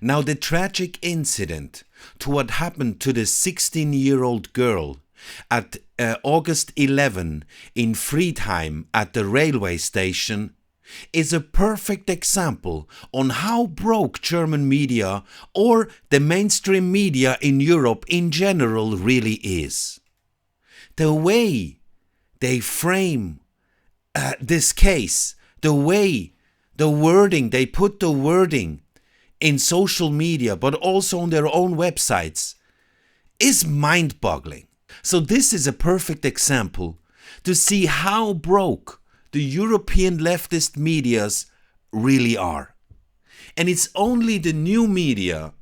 Now the tragic incident to what happened to the 16-year-old girl at August 11 in Friedland at the railway station is a perfect example on how broke German media or the mainstream media in Europe in general really is. The way they frame this case, the way, the wording, they put the wording in social media but also on their own websites is mind-boggling. So this is a perfect example to see how broke the European leftist medias really are. And it's only the new media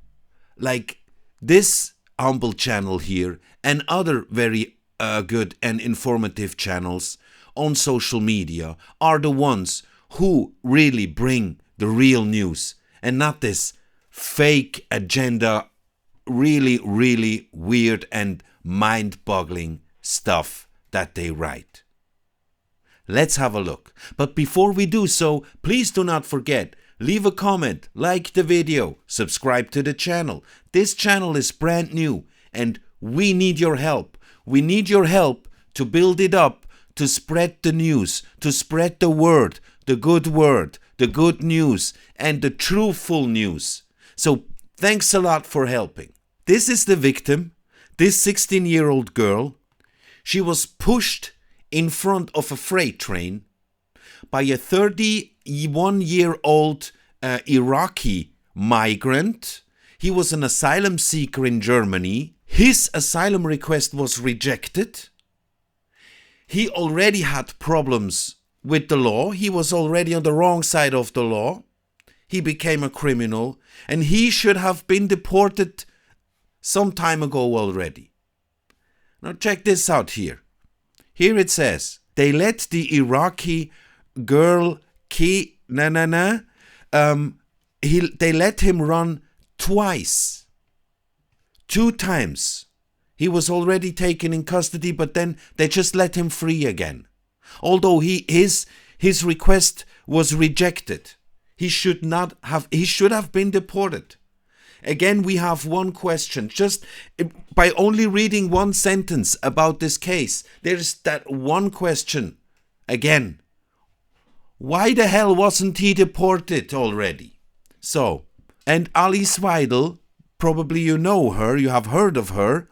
like this humble channel here and other very good and informative channels on social media are the ones who really bring the real news and not this fake agenda, really, really weird and mind-boggling stuff that they write. Let's have a look. But before we do so, please do not forget, leave a comment, like the video, subscribe to the channel. This channel is brand new and we need your help. We need your help to build it up, to spread the news, to spread the word, the good news, and the truthful news. So thanks a lot for helping. This is the victim, this 16-year-old girl. She was pushed in front of a freight train by a 31-year-old Iraqi migrant. He was an asylum seeker in Germany. His asylum request was rejected. He already had problems with the law. He was already on the wrong side of the law. He became a criminal and he should have been deported some time ago already. Now check this out here. Here it says, they let the Iraqi girl they let him run twice. 2 times. He was already taken in custody, but then they just let him free again. Although his request was rejected. He should have been deported. Again, we have one question. Just by only reading one sentence about this case, there's that one question. Again, why the hell wasn't he deported already? So, and Alice Weidel, probably you know her, you have heard of her,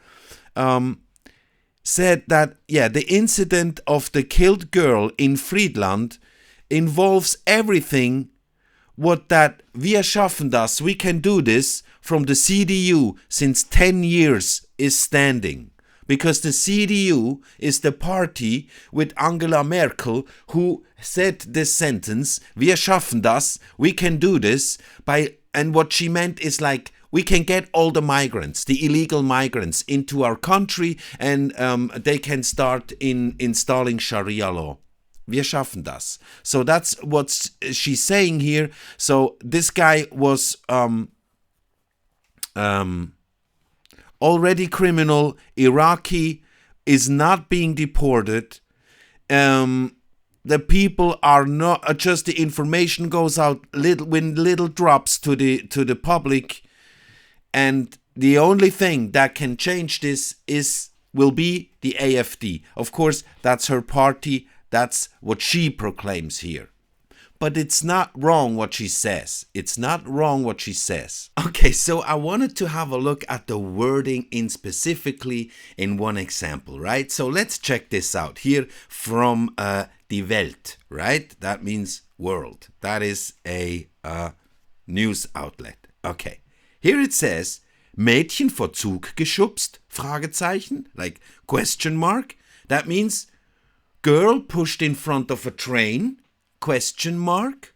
said that, the incident of the killed girl in Friedland involves everything what that wir schaffen das, we can do this, from the CDU since 10 years is standing. Because the CDU is the party with Angela Merkel who said this sentence, wir schaffen das, we can do this, and what she meant is like, we can get all the migrants, the illegal migrants, into our country and they can start installing Sharia law. Wir schaffen das. So that's what she's saying here. So this guy was already criminal, Iraqi, is not being deported. The people are not, just the information goes out little drops to the public, and the only thing that can change this will be the AfD. Of course, that's her party. That's what she proclaims here. But it's not wrong what she says. It's not wrong what she says. Okay, so I wanted to have a look at the wording specifically in one example, right? So let's check this out here from Die Welt, right? That means world. That is a news outlet. Okay, here it says, Mädchen vor Zug geschubst? Fragezeichen, like question mark. That means girl pushed in front of a train? Question mark.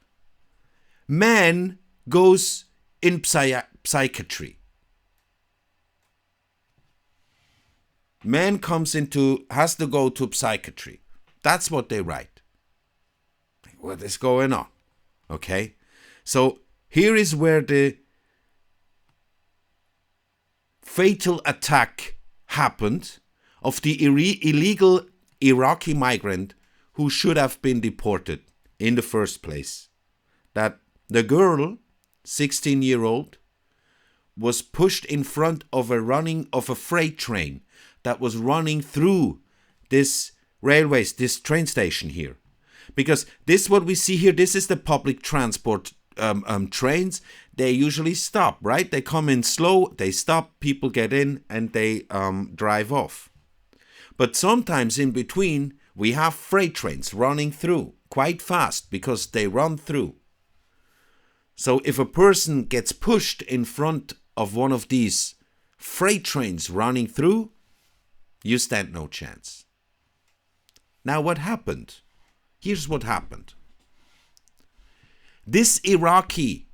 Man goes in psychiatry. Man has to go to psychiatry. That's what they write. What is going on? Okay. So here is where the fatal attack happened of the illegal Iraqi migrant who should have been deported in the first place. That the girl, 16-year-old, was pushed in front of a freight train that was running through this train station here. Because this, what we see here, this is the public transport trains. They usually stop, right? They come in slow, they stop, people get in, and they drive off. But sometimes in between, we have freight trains running through quite fast because they run through. So if a person gets pushed in front of one of these freight trains running through, you stand no chance. Now what happened? Here's what happened. This Iraqi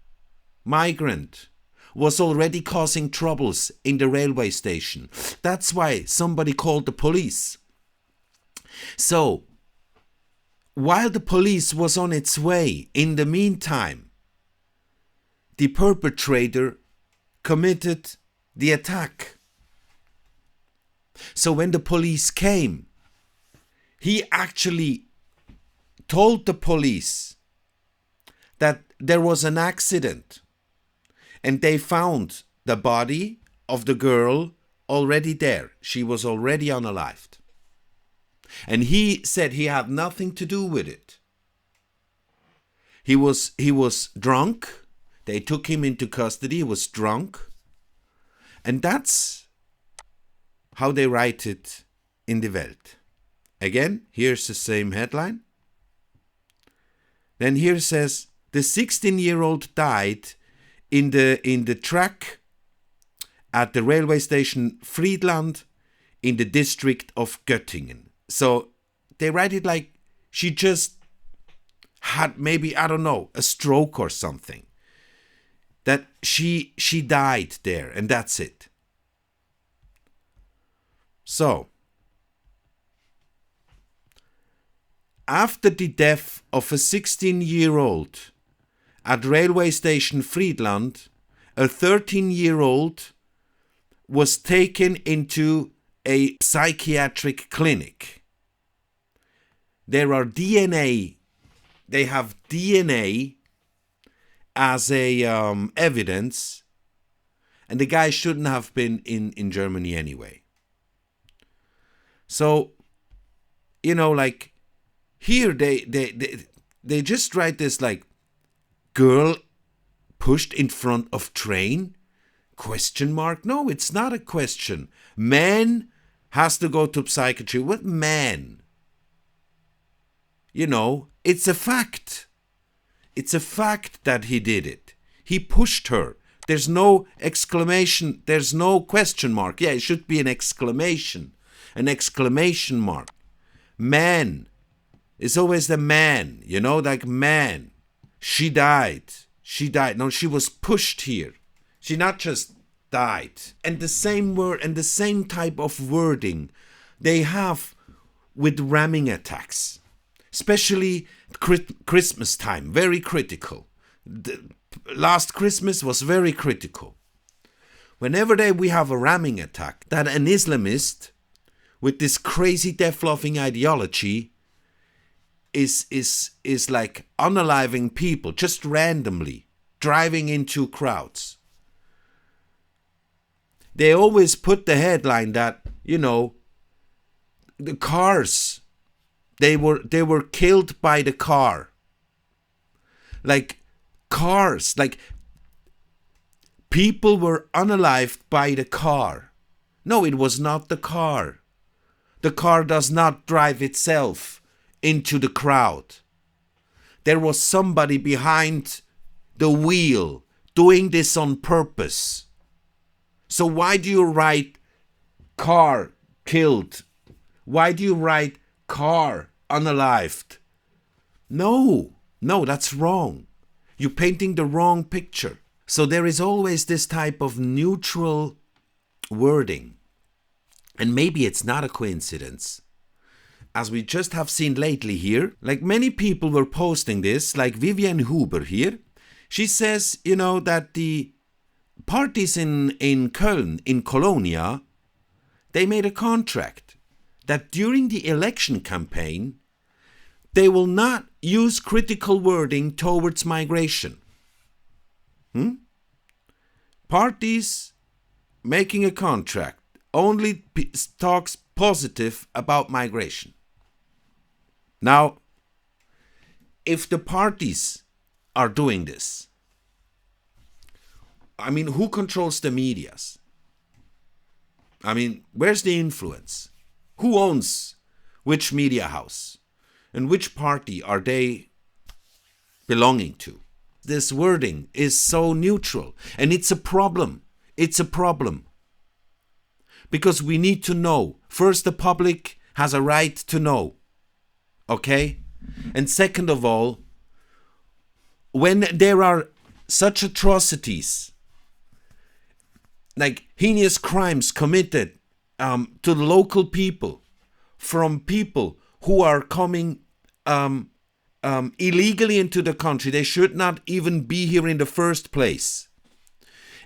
migrant was already causing troubles in the railway station. That's why somebody called the police. So, while the police was on its way, in the meantime, the perpetrator committed the attack. So when the police came, he actually told the police that there was an accident, and they found the body of the girl already there. She was already unalived. And he said he had nothing to do with it. He was drunk. They took him into custody. He was drunk. And that's how they write it in the Welt. Again, here's the same headline. Then here says, the 16-year-old died in the track at the railway station Friedland in the district of Göttingen. So they write it like she just had maybe, I don't know, a stroke or something. That she died there, and that's it. So, after the death of a 16-year-old at railway station Friedland, a 13-year-old was taken into a psychiatric clinic. There are DNA, they have DNA as a evidence, and the guy shouldn't have been in Germany anyway. So, you know, like, here they just write this like, girl pushed in front of train? Question mark? No, it's not a question. Man has to go to psychiatry. What man? You know, it's a fact. It's a fact that he did it. He pushed her. There's no exclamation. There's no question mark. Yeah, it should be an exclamation. An exclamation mark. Man. It's always the man. You know, like man. She died. She died. No, she was pushed here. She not just died. And the same word and the same type of wording they have with ramming attacks. Especially Christmas time, very critical. Last Christmas was very critical. Whenever we have a ramming attack, that an Islamist with this crazy death-loving ideology is like unaliving people just randomly, driving into crowds. They always put the headline that, you know, the cars, they were killed by the car. Like cars, like people were unalived by the car. No, it was not the car. The car does not drive itself into the crowd. There was somebody behind the wheel doing this on purpose. So why do you write car killed? Why do you write car unalived? No, that's wrong. You're painting the wrong picture. So there is always this type of neutral wording. And maybe it's not a coincidence. As we just have seen lately here, like many people were posting this, like Vivian Huber here. She says, you know, that the parties in Köln, in Colonia, they made a contract that during the election campaign, they will not use critical wording towards migration. Parties making a contract only talks positive about migration. Now, if the parties are doing this, I mean, who controls the medias? I mean, where's the influence? Who owns which media house? And which party are they belonging to? This wording is so neutral, and it's a problem. It's a problem. Because we need to know. First, the public has a right to know. Okay? And second of all, when there are such atrocities, like heinous crimes committed to the local people from people who are coming illegally into the country, they should not even be here in the first place.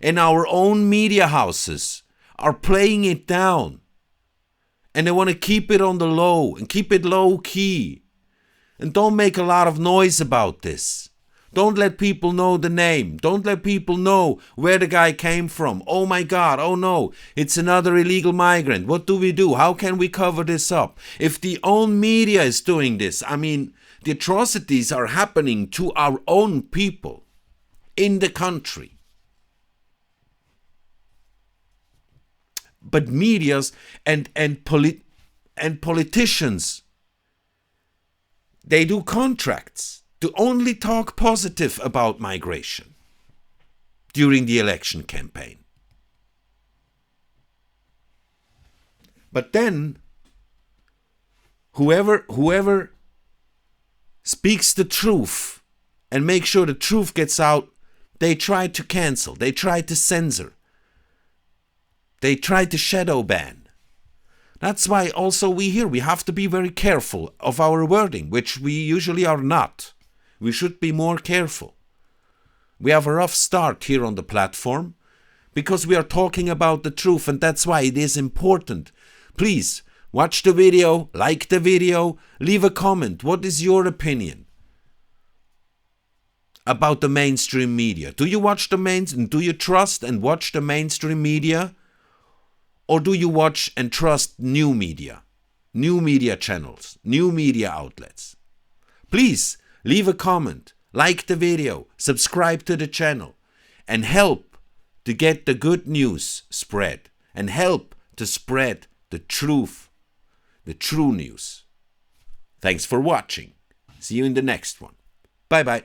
And our own media houses are playing it down. And they want to keep it on the low and keep it low key. And don't make a lot of noise about this. Don't let people know the name. Don't let people know where the guy came from. Oh my God, oh no, it's another illegal migrant. What do we do? How can we cover this up? If the own media is doing this, I mean, the atrocities are happening to our own people in the country. But medias and politicians, they do contracts to only talk positive about migration during the election campaign. But then, whoever speaks the truth and makes sure the truth gets out, they try to cancel, they try to censor, they try to shadow ban. That's why also we have to be very careful of our wording, which we usually are not. We should be more careful. We have a rough start here on the platform because we are talking about the truth, and that's why it is important. Please watch the video, like the video, leave a comment. What is your opinion about the mainstream media? Do you watch do you trust and watch the mainstream media? Or do you watch and trust new media channels, new media outlets? Please leave a comment, like the video, subscribe to the channel, and help to get the good news spread, and help to spread the truth, the true news. Thanks for watching. See you in the next one. Bye bye.